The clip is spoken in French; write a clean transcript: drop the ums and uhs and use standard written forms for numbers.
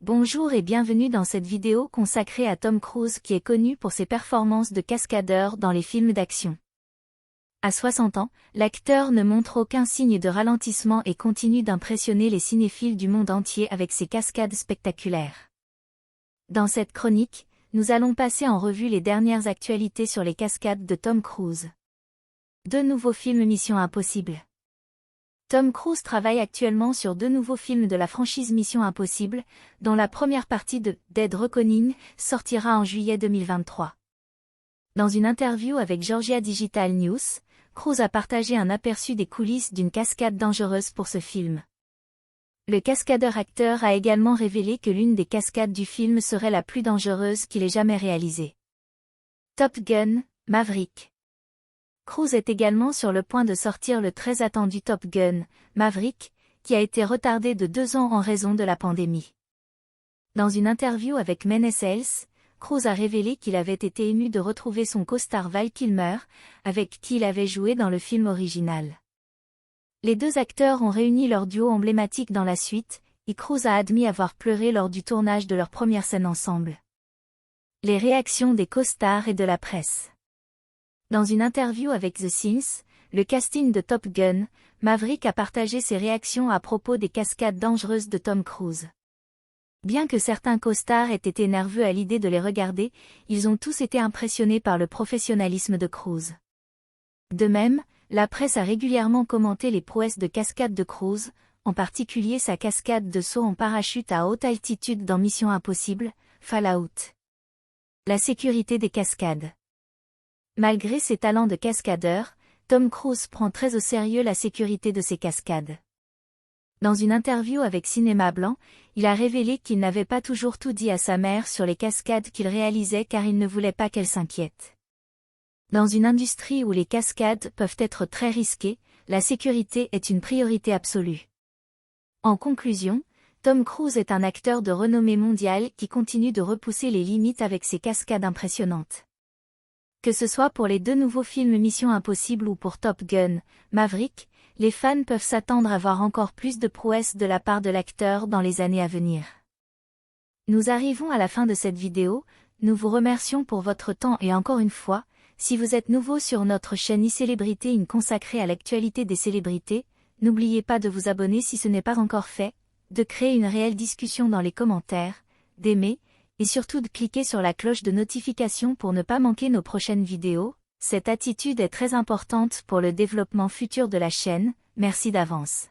Bonjour et bienvenue dans cette vidéo consacrée à Tom Cruise qui est connu pour ses performances de cascadeur dans les films d'action. À 60 ans, l'acteur ne montre aucun signe de ralentissement et continue d'impressionner les cinéphiles du monde entier avec ses cascades spectaculaires. Dans cette chronique, nous allons passer en revue les dernières actualités sur les cascades de Tom Cruise. 2 nouveaux films Mission Impossible. Tom Cruise travaille actuellement sur 2 nouveaux films de la franchise Mission Impossible, dont la première partie de Dead Reckoning sortira en juillet 2023. Dans une interview avec Georgia Digital News, Cruise a partagé un aperçu des coulisses d'une cascade dangereuse pour ce film. Le cascadeur-acteur a également révélé que l'une des cascades du film serait la plus dangereuse qu'il ait jamais réalisée. Top Gun, Maverick. Cruise est également sur le point de sortir le très attendu Top Gun, Maverick, qui a été retardé de 2 ans en raison de la pandémie. Dans une interview avec Menes Health, Cruise a révélé qu'il avait été ému de retrouver son co-star Val Kilmer, avec qui il avait joué dans le film original. Les 2 acteurs ont réuni leur duo emblématique dans la suite, et Cruise a admis avoir pleuré lors du tournage de leur première scène ensemble. Les réactions des co-stars et de la presse. Dans une interview avec The Sins, le casting de Top Gun, Maverick a partagé ses réactions à propos des cascades dangereuses de Tom Cruise. Bien que certains co-stars aient été nerveux à l'idée de les regarder, ils ont tous été impressionnés par le professionnalisme de Cruise. De même, la presse a régulièrement commenté les prouesses de cascade de Cruise, en particulier sa cascade de saut en parachute à haute altitude dans Mission Impossible, Fallout. La sécurité des cascades. Malgré ses talents de cascadeur, Tom Cruise prend très au sérieux la sécurité de ses cascades. Dans une interview avec Cinéma Blanc, il a révélé qu'il n'avait pas toujours tout dit à sa mère sur les cascades qu'il réalisait car il ne voulait pas qu'elle s'inquiète. Dans une industrie où les cascades peuvent être très risquées, la sécurité est une priorité absolue. En conclusion, Tom Cruise est un acteur de renommée mondiale qui continue de repousser les limites avec ses cascades impressionnantes. Que ce soit pour les 2 nouveaux films Mission Impossible ou pour Top Gun, Maverick, les fans peuvent s'attendre à voir encore plus de prouesses de la part de l'acteur dans les années à venir. Nous arrivons à la fin de cette vidéo, nous vous remercions pour votre temps et encore une fois, si vous êtes nouveau sur notre chaîne iCélébrité consacrée à l'actualité des célébrités, n'oubliez pas de vous abonner si ce n'est pas encore fait, de créer une réelle discussion dans les commentaires, d'aimer, et surtout de cliquer sur la cloche de notification pour ne pas manquer nos prochaines vidéos. Cette attitude est très importante pour le développement futur de la chaîne, merci d'avance.